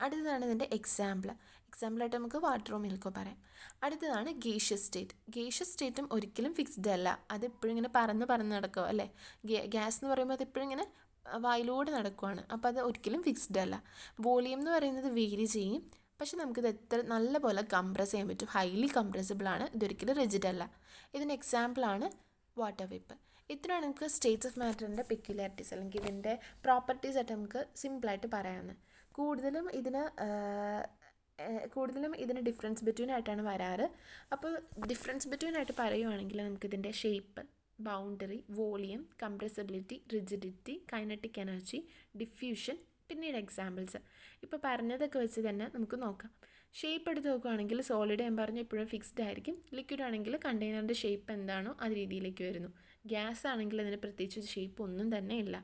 അടുത്തതാണ് ഇതിൻ്റെ എക്സാമ്പിളായിട്ട് നമുക്ക് വാട്ടറോ മിൽക്കോ പറയാം. അടുത്തതാണ് ഗേഷ്യസ് സ്റ്റേറ്റ്. ഗേഷ്യസ് സ്റ്റേറ്റും ഒരിക്കലും ഫിക്സ്ഡ് അല്ല. അത് എപ്പോഴും ഇങ്ങനെ പറന്ന് നടക്കുക അല്ലേ. ഗ്യാസ് എന്ന് പറയുമ്പോൾ അത് എപ്പോഴും ഇങ്ങനെ വായിലൂടെ നടക്കുവാണ്. അപ്പോൾ അത് ഒരിക്കലും ഫിക്സ്ഡ് അല്ല. വോളിയം എന്ന് പറയുന്നത് വേരി ചെയ്യും. പക്ഷെ നമുക്കിത് എത്ര നല്ല പോലെ കംപ്രസ് ചെയ്യാൻ പറ്റും. ഹൈലി കംപ്രസിബിളാണ്. ഇതൊരിക്കലും റിജിഡ് അല്ല. ഇതിന് എക്സാമ്പിളാണ് വാട്ടർ വേപ്പർ. ഇത്രയാണ് നമുക്ക് സ്റ്റേറ്റ്സ് ഓഫ് മാറ്ററിൻ്റെ പെക്യുലാരിറ്റീസ് അല്ലെങ്കിൽ ഇതിൻ്റെ പ്രോപ്പർട്ടീസ് ആയിട്ട് നമുക്ക് സിമ്പിളായിട്ട് പറയാമെന്ന്. കൂടുതലും ഇതിന് ഡിഫറൻസ് ബിറ്റ്വീൻ ആയിട്ടാണ് വരാറ്. അപ്പോൾ ഡിഫറൻസ് ബിറ്റ്വീൻ ആയിട്ട് പറയുവാണെങ്കിൽ നമുക്കിതിൻ്റെ shape, boundary, volume, compressibility, rigidity, kinetic energy, diffusion, പിന്നീട് എക്സാമ്പിൾസ്. ഇപ്പോൾ പറഞ്ഞതൊക്കെ വെച്ച് തന്നെ നമുക്ക് നോക്കാം. ഷേപ്പ് എടുത്ത് നോക്കുകയാണെങ്കിൽ സോളിഡ് ഞാൻ പറഞ്ഞു എപ്പോഴും ഫിക്സ്ഡ് ആയിരിക്കും. ലിക്വിഡ് ആണെങ്കിൽ കണ്ടെയ്നറിൻ്റെ ഷേപ്പ് എന്താണോ അത് രീതിയിലേക്ക് വരുന്നു. ഗ്യാസ് ആണെങ്കിൽ അതിന് പ്രത്യേകിച്ച് ഷേപ്പ് ഒന്നും തന്നെ ഇല്ല.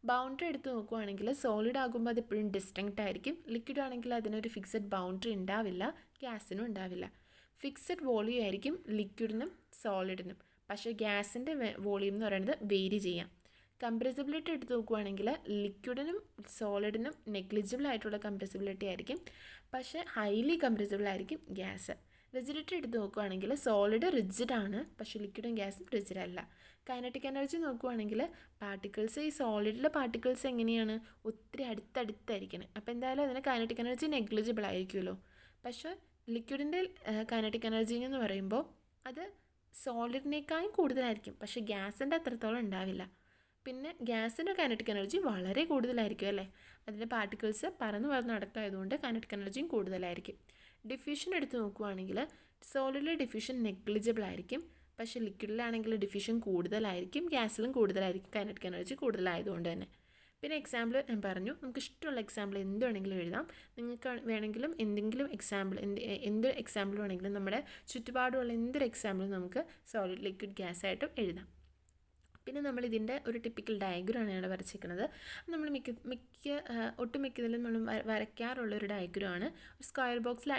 ബൗണ്ടറി എടുത്ത് നോക്കുവാണെങ്കിൽ സോളിഡ് ആകുമ്പോൾ അത് എപ്പോഴും ഡിസ്റ്റിങ്ക്റ്റ് ആയിരിക്കും. ലിക്വിഡ് ആണെങ്കിൽ അതിനൊരു ഫിക്സഡ് ബൗണ്ടറി ഉണ്ടാവില്ല, ഗ്യാസിനും ഉണ്ടാവില്ല. ഫിക്സഡ് വോളിയം ആയിരിക്കും ലിക്വിഡിനും സോളിഡിനും. പക്ഷേ ഗ്യാസിൻ്റെ വോളിയം എന്ന് പറയുന്നത് വേരി ചെയ്യാം. കംപ്രസിബിലിറ്റി എടുത്ത് നോക്കുവാണെങ്കിൽ ലിക്വിഡിനും സോളിഡിനും നെഗ്ലിജിബിൾ ആയിട്ടുള്ള കംപ്രസിബിലിറ്റി ആയിരിക്കും, പക്ഷേ ഹൈലി കംപ്രസിബിൾ ആയിരിക്കും ഗ്യാസ്. റിജിഡിറ്റി എടുത്ത് നോക്കുവാണെങ്കിൽ സോളിഡ് റിജിഡ് ആണ്, പക്ഷേ ലിക്വിഡും ഗ്യാസും റിജിഡ് അല്ല. കൈനറ്റിക് എനർജി നോക്കുവാണെങ്കിൽ പാർട്ടിക്കിൾസ്, ഈ സോളിഡിലെ പാർട്ടിക്കിൾസ് എങ്ങനെയാണ് ഒത്തിരി അടുത്തടുത്തായിരിക്കണം. അപ്പോൾ എന്തായാലും അതിന് കൈനറ്റിക് എനർജി നെഗ്ലിജിബിൾ ആയിരിക്കുമല്ലോ. പക്ഷേ ലിക്വിഡിൻ്റെ കൈനറ്റിക് എനർജി എന്ന് പറയുമ്പോൾ അത് സോളിഡിനേക്കാളും കൂടുതലായിരിക്കും, പക്ഷേ ഗ്യാസിൻ്റെ അത്രത്തോളം ഉണ്ടാവില്ല. പിന്നെ ഗ്യാസിൻ്റെ കൈനറ്റിക് എനർജി വളരെ കൂടുതലായിരിക്കും അല്ലേ. അതിൻ്റെ പാർട്ടിക്കിൾസ് പറന്ന് നടക്കായതുകൊണ്ട് കൈനറ്റിക് എനർജിയും കൂടുതലായിരിക്കും. ഡിഫ്യൂഷൻ എടുത്ത് നോക്കുവാണെങ്കിൽ സോളിഡിലെ ഡിഫ്യൂഷൻ നെഗ്ലിജിബിൾ ആയിരിക്കും, പക്ഷേ ലിക്വിഡിലാണെങ്കിൽ ഡിഫ്യൂഷൻ കൂടുതലായിരിക്കും, ഗ്യാസിലും കൂടുതലായിരിക്കും കൈനറ്റിക് എനർജി കൂടുതലായതുകൊണ്ട് തന്നെ. പിന്നെ എക്സാമ്പിൾ ഞാൻ പറഞ്ഞു, നമുക്ക് ഇഷ്ടമുള്ള എക്സാമ്പിൾ എന്ത് വേണമെങ്കിലും എഴുതാം. നിങ്ങൾക്ക് വേണമെങ്കിലും എന്തെങ്കിലും എക്സാമ്പിൾ എന്ത് എക്സാമ്പിൾ വേണമെങ്കിലും നമ്മുടെ ചുറ്റുപാടുമുള്ള എന്തൊരു എക്സാമ്പിളും നമുക്ക് സോളിഡ് ലിക്വിഡ് ഗ്യാസ് ആയിട്ടും എഴുതാം. പിന്നെ നമ്മളിതിൻ്റെ ഒരു ടിപ്പിക്കൽ ഡയഗ്രാമാണ് ഇവിടെ വരച്ചിരിക്കുന്നത്. നമ്മൾ ഒട്ടുമിക്കതിലും നമ്മൾ വരയ്ക്കാറുള്ളൊരു ഡയഗ്രമാണ്. ഒരു സ്ക്വയർ ബോക്സിൽ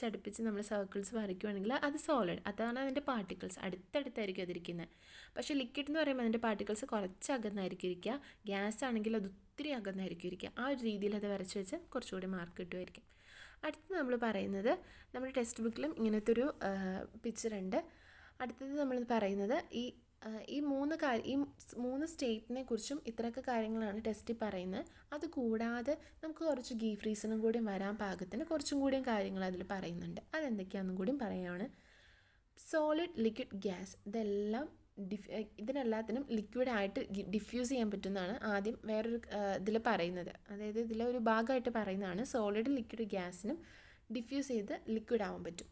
അടുപ്പിച്ച് നമ്മൾ സർക്കിൾസ് വരയ്ക്കുകയാണെങ്കിൽ അത് സോളിഡ്, അതാണ് അതിൻ്റെ പാർട്ടിക്കിൾസ് അടുത്തടുത്തായിരിക്കും അതിരിക്കുന്നത്. പക്ഷേ ലിക്വിഡ് എന്ന് പറയുമ്പോൾ അതിൻ്റെ പാർട്ടിക്കിൾസ് കുറച്ച് അകന്നായിരിക്കും ഇരിക്കുക, ഗ്യാസ് ആണെങ്കിൽ അത് ഒത്തിരി അകന്നായിരിക്കും ഇരിക്കുക. ആ ഒരു രീതിയിൽ അത് വരച്ച് വെച്ച് കുറച്ചുകൂടി മാർക്ക് കിട്ടുമായിരിക്കും. അടുത്തത് നമ്മൾ പറയുന്നത്, നമ്മുടെ ടെക്സ്റ്റ് ബുക്കിലും ഇങ്ങനത്തെ ഒരു പിക്ചറുണ്ട്. അടുത്തത് നമ്മൾ പറയുന്നത് ഈ മൂന്ന് സ്റ്റേറ്റിനെ കുറിച്ചും ഇത്രയൊക്കെ കാര്യങ്ങളാണ് ടെസ്റ്റിൽ പറയുന്നത്. അതുകൂടാതെ നമുക്ക് കുറച്ച് ഗീഫ് റീസണും കൂടി വരാൻ പാകത്തിന് കുറച്ചും കൂടിയും കാര്യങ്ങൾ അതിൽ പറയുന്നുണ്ട്. അതെന്തൊക്കെയാണെന്നും കൂടിയും പറയുകയാണ്. സോളിഡ്, ലിക്വിഡ്, ഗ്യാസ് ഇതിനെല്ലാത്തിനും ലിക്വിഡായിട്ട് ഡിഫ്യൂസ് ചെയ്യാൻ പറ്റുന്നതാണ് ആദ്യം വേറൊരു ഇതിൽ പറയുന്നത്. അതായത് ഇതിലൊരു ഭാഗമായിട്ട് പറയുന്നതാണ് സോളിഡ്, ലിക്വിഡ്, ഗ്യാസിനും ഡിഫ്യൂസ് ചെയ്ത് ലിക്വിഡ് ആവാൻ പറ്റും.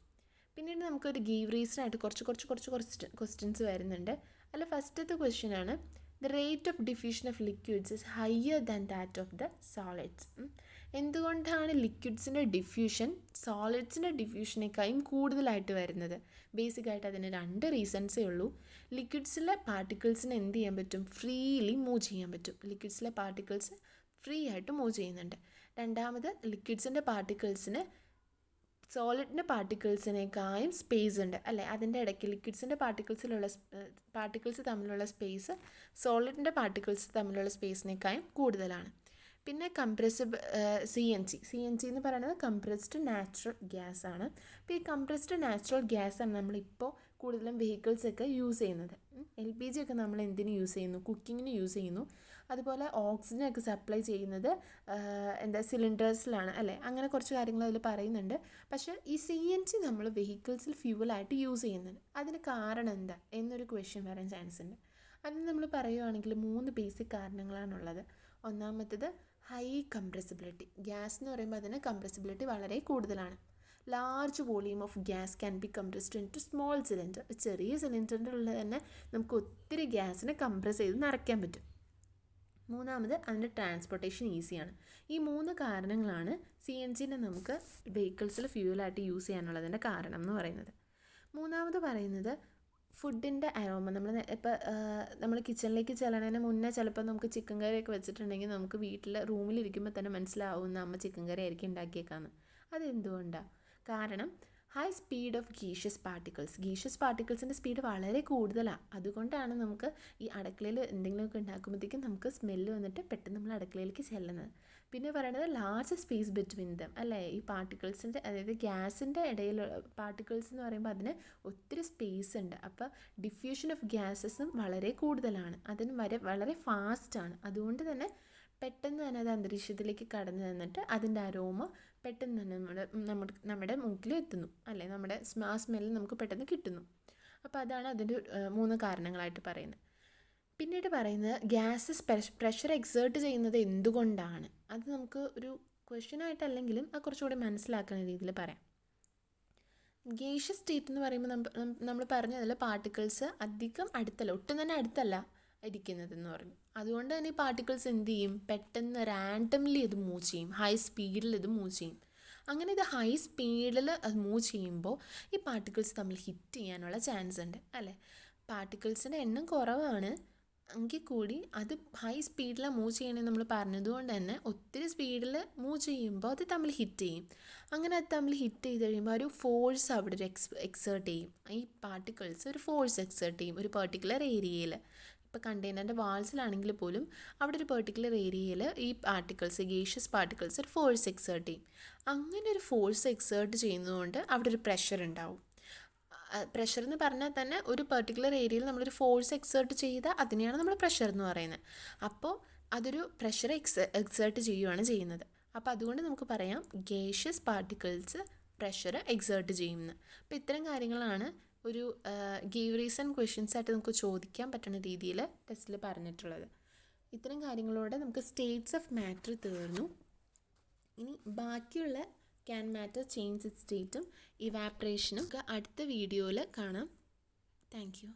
പിന്നീട് നമുക്കൊരു ഗീവ് റീസണായിട്ട് കുറച്ച് ക്വസ്റ്റ്യൻസ് വരുന്നുണ്ട്. അതിൽ ഫസ്റ്റത്തെ ക്വസ്റ്റ്യൻ ആണ്, the rate of diffusion of liquids is higher than that of the solids. എന്തുകൊണ്ടാണ് ലിക്വിഡ്സിൻ്റെ ഡിഫ്യൂഷൻ സോളിഡ്സിൻ്റെ ഡിഫ്യൂഷനേക്കാളും കൂടുതലായിട്ട് വരുന്നത്? ബേസിക്കായിട്ട് അതിന് 2 റീസൺസേ ഉള്ളൂ. ലിക്വിഡ്സിലെ പാർട്ടിക്കിൾസിന് എന്ത് ചെയ്യാൻ പറ്റും? ഫ്രീലി മൂവ് ചെയ്യാൻ പറ്റും. ലിക്വിഡ്സിലെ പാർട്ടിക്കിൾസ് ഫ്രീ ആയിട്ട് മൂവ് ചെയ്യുന്നുണ്ട്. രണ്ടാമത്, ലിക്വിഡ്സിൻ്റെ പാർട്ടിക്കിൾസിന് സോളിഡിൻ്റെ പാർട്ടിക്കിൾസിനേക്കാളും സ്പേസ് ഉണ്ട് അല്ലേ. അതിൻ്റെ ഇടയ്ക്ക് ലിക്വിഡ്സിൻ്റെ പാർട്ടിക്കിൾസ് തമ്മിലുള്ള സ്പേസ് സോളിഡിൻ്റെ പാർട്ടിക്കിൾസ് തമ്മിലുള്ള സ്പേസിനേക്കാളും കൂടുതലാണ്. പിന്നെ CNG എന്ന് പറയുന്നത് കംപ്രസ്ഡ് നാച്ചുറൽ ഗ്യാസ് ആണ്. അപ്പോൾ ഈ കംപ്രസ്ഡ് നാച്ചുറൽ ഗ്യാസാണ് നമ്മളിപ്പോൾ കൂടുതലും വെഹിക്കിൾസൊക്കെ യൂസ് ചെയ്യുന്നത്. LPG ഒക്കെ നമ്മൾ എന്തിന് യൂസ് ചെയ്യുന്നു? കുക്കിങ്ങിന് യൂസ് ചെയ്യുന്നു. അതുപോലെ ഓക്സിജനൊക്കെ സപ്ലൈ ചെയ്യുന്നത് സിലിണ്ടേഴ്സിലാണ് അല്ലേ. അങ്ങനെ കുറച്ച് കാര്യങ്ങൾ അതിൽ പറയുന്നുണ്ട്. പക്ഷേ ഈ CNG നമ്മൾ വെഹിക്കിൾസിൽ ഫ്യൂവലായിട്ട് യൂസ് ചെയ്യുന്നുണ്ട്. അതിന് കാരണം എന്താ എന്നൊരു ക്വസ്റ്റ്യൻ വരാൻ ചാൻസ് ഉണ്ട്. അതിന് നമ്മൾ പറയുകയാണെങ്കിൽ 3 ബേസിക് കാരണങ്ങളാണുള്ളത്. ഒന്നാമത്തേത് ഹൈ കംപ്രസിബിലിറ്റി. ഗ്യാസ് എന്ന് പറയുമ്പോൾ അതിന് കംപ്രസിബിലിറ്റി വളരെ കൂടുതലാണ്. Large volume of gas can be compressed into small cylinder. ചെറിയ സിലിണ്ടറിൻ്റെ ഉള്ളിൽ തന്നെ നമുക്ക് ഒത്തിരി ഗ്യാസിനെ കംപ്രസ് ചെയ്ത് നിറയ്ക്കാൻ പറ്റും. മൂന്നാമത്, അതിൻ്റെ ട്രാൻസ്പോർട്ടേഷൻ ഈസിയാണ്. ഈ 3 കാരണങ്ങളാണ് CNGനെ നമുക്ക് വെഹിക്കിൾസിൽ ഫ്യൂവലായിട്ട് യൂസ് ചെയ്യാനുള്ളതിൻ്റെ കാരണം എന്ന് പറയുന്നത്. മൂന്നാമത് പറയുന്നത് ഫുഡിൻ്റെ അരോമ. നമ്മൾ കിച്ചണിലേക്ക് ചെല്ലണതിന് മുന്നേ ചിലപ്പോൾ നമുക്ക് ചിക്കൻ കറിയൊക്കെ വെച്ചിട്ടുണ്ടെങ്കിൽ നമുക്ക് വീട്ടിൽ റൂമിലിരിക്കുമ്പോൾ തന്നെ മനസ്സിലാവുന്ന അമ്മ ചിക്കൻ കറി ആയിരിക്കും ഉണ്ടാക്കിയേക്കാന്ന്. അതെന്തുകൊണ്ടാണ്? കാരണം ഹൈ സ്പീഡ് ഓഫ് ഗീഷ്യസ് പാർട്ടിക്കിൾസിൻ്റെ സ്പീഡ് വളരെ കൂടുതലാണ്. അതുകൊണ്ടാണ് നമുക്ക് ഈ അടുക്കളയിൽ എന്തെങ്കിലുമൊക്കെ ഉണ്ടാക്കുമ്പോഴത്തേക്കും നമുക്ക് സ്മെല്ല് വന്നിട്ട് പെട്ടെന്ന് നമ്മൾ അടുക്കളയിലേക്ക് ചെല്ലുന്നത്. പിന്നെ പറയുന്നത് ലാർജ് സ്പേസ് ബിറ്റ്വീൻ ദം അല്ലേ. ഈ പാർട്ടിക്കിൾസിൻ്റെ, അതായത് ഗ്യാസിൻ്റെ ഇടയിൽ പാർട്ടിക്കിൾസ് എന്ന് പറയുമ്പോൾ അതിന് ഒത്തിരി സ്പേസ് ഉണ്ട്. അപ്പോൾ ഡിഫ്യൂഷൻ ഓഫ് ഗ്യാസസും വളരെ കൂടുതലാണ്, അതിന് വളരെ ഫാസ്റ്റാണ്. അതുകൊണ്ട് തന്നെ പെട്ടെന്ന് തന്നെ അത് അന്തരീക്ഷത്തിലേക്ക് കടന്നു തന്നിട്ട് അതിൻ്റെ അരോമ പെട്ടെന്ന് തന്നെ നമ്മുടെ മൂക്കിൽ എത്തുന്നു അല്ലേ. ആ സ്മെല്ല് നമുക്ക് പെട്ടെന്ന് കിട്ടുന്നു. അപ്പോൾ അതാണ് അതിൻ്റെ 3 കാരണങ്ങളായിട്ട് പറയുന്നത്. പിന്നീട് പറയുന്നത് ഗ്യാസസ് പ്രഷർ എക്സേർട്ട് ചെയ്യുന്നത് എന്തുകൊണ്ടാണ്? അത് നമുക്ക് ഒരു ക്വസ്റ്റ്യനായിട്ടല്ലെങ്കിലും അത് കുറച്ചുകൂടി മനസ്സിലാക്കുന്ന രീതിയിൽ പറയാം. ഗേഷ്യസ് സ്റ്റേറ്റ് എന്ന് പറയുമ്പോൾ നമ്മൾ പറഞ്ഞതിൽ പാർട്ടിക്കിൾസ് അധികം അടുത്തല്ല, ഒട്ടും തന്നെ അടുത്തല്ല ഇരിക്കുന്നതെന്ന് പറഞ്ഞു. അതുകൊണ്ട് തന്നെ ഈ പാർട്ടിക്കിൾസ് എന്ത് ചെയ്യും? പെട്ടെന്ന് റാൻഡംലി ഇത് മൂവ് ചെയ്യും, ഹൈ സ്പീഡിൽ ഇത് മൂവ് ചെയ്യും. അങ്ങനെ ഇത് ഹൈ സ്പീഡിൽ അത് മൂവ് ചെയ്യുമ്പോൾ ഈ പാർട്ടിക്കിൾസ് തമ്മിൽ ഹിറ്റ് ചെയ്യാനുള്ള ചാൻസ് ഉണ്ട് അല്ലേ. പാർട്ടിക്കിൾസിൻ്റെ എണ്ണം കുറവാണ് എങ്കിൽ കൂടി അത് ഹൈ സ്പീഡിലാണ് മൂവ് ചെയ്യണമെന്ന് നമ്മൾ പറഞ്ഞതുകൊണ്ട് തന്നെ ഒത്തിരി സ്പീഡിൽ മൂവ് ചെയ്യുമ്പോൾ അത് തമ്മിൽ ഹിറ്റ് ചെയ്യും. അങ്ങനെ അത് തമ്മിൽ ഹിറ്റ് ചെയ്ത് കഴിയുമ്പോൾ ഒരു ഫോഴ്സ് അവിടെ ഒരു എക്സേർട്ട് ചെയ്യും. ഈ പാർട്ടിക്കിൾസ് ഒരു ഫോഴ്സ് എക്സേർട്ട് ചെയ്യും ഒരു പെർട്ടിക്കുലർ ഏരിയയിൽ. ഇപ്പോൾ കണ്ടെയ്നറിൻ്റെ വാൾസിലാണെങ്കിൽ പോലും അവിടെ ഒരു പെർട്ടിക്കുലർ ഏരിയയിൽ ഈ പാർട്ടിക്കിൾസ് ഗേഷ്യസ് പാർട്ടിക്കിൾസ് ഒരു ഫോഴ്സ് എക്സേർട്ട് ചെയ്യും. അങ്ങനെ ഒരു ഫോഴ്സ് എക്സേർട്ട് ചെയ്യുന്നതുകൊണ്ട് അവിടെ ഒരു പ്രഷർ ഉണ്ടാവും. പ്രഷർ എന്ന് പറഞ്ഞാൽ തന്നെ ഒരു പെർട്ടിക്കുലർ ഏരിയയിൽ നമ്മളൊരു ഫോഴ്സ് എക്സേർട്ട് ചെയ്താൽ അതിനെയാണ് നമ്മൾ പ്രഷർ എന്ന് പറയുന്നത്. അപ്പോൾ അതൊരു പ്രഷർ എക്സേർട്ട് ചെയ്യുകയാണ് ചെയ്യുന്നത്. അപ്പോൾ അതുകൊണ്ട് നമുക്ക് പറയാം ഗേഷ്യസ് പാർട്ടിക്കിൾസ് പ്രഷർ എക്സേർട്ട് ചെയ്യുമെന്ന്. അപ്പോൾ ഇത്തരം കാര്യങ്ങളാണ് ഒരു ഗീവ് റീസൺ ക്വസ്റ്റ്യൻസ് ആയിട്ട് നമുക്ക് ചോദിക്കാൻ പറ്റുന്ന രീതിയിൽ ടെസ്റ്റിൽ പറഞ്ഞിട്ടുള്ളത്. ഇത്തരം കാര്യങ്ങളോടെ നമുക്ക് സ്റ്റേറ്റ്സ് ഓഫ് മാറ്റർ തീർന്നു. ഇനി ബാക്കിയുള്ള ക്യാൻ മാറ്റർ ചേഞ്ച് ഇറ്റ് സ്റ്റേറ്റും ഇവാപ്രേഷനും ഒക്കെ അടുത്ത വീഡിയോയിൽ കാണാം. Thank you.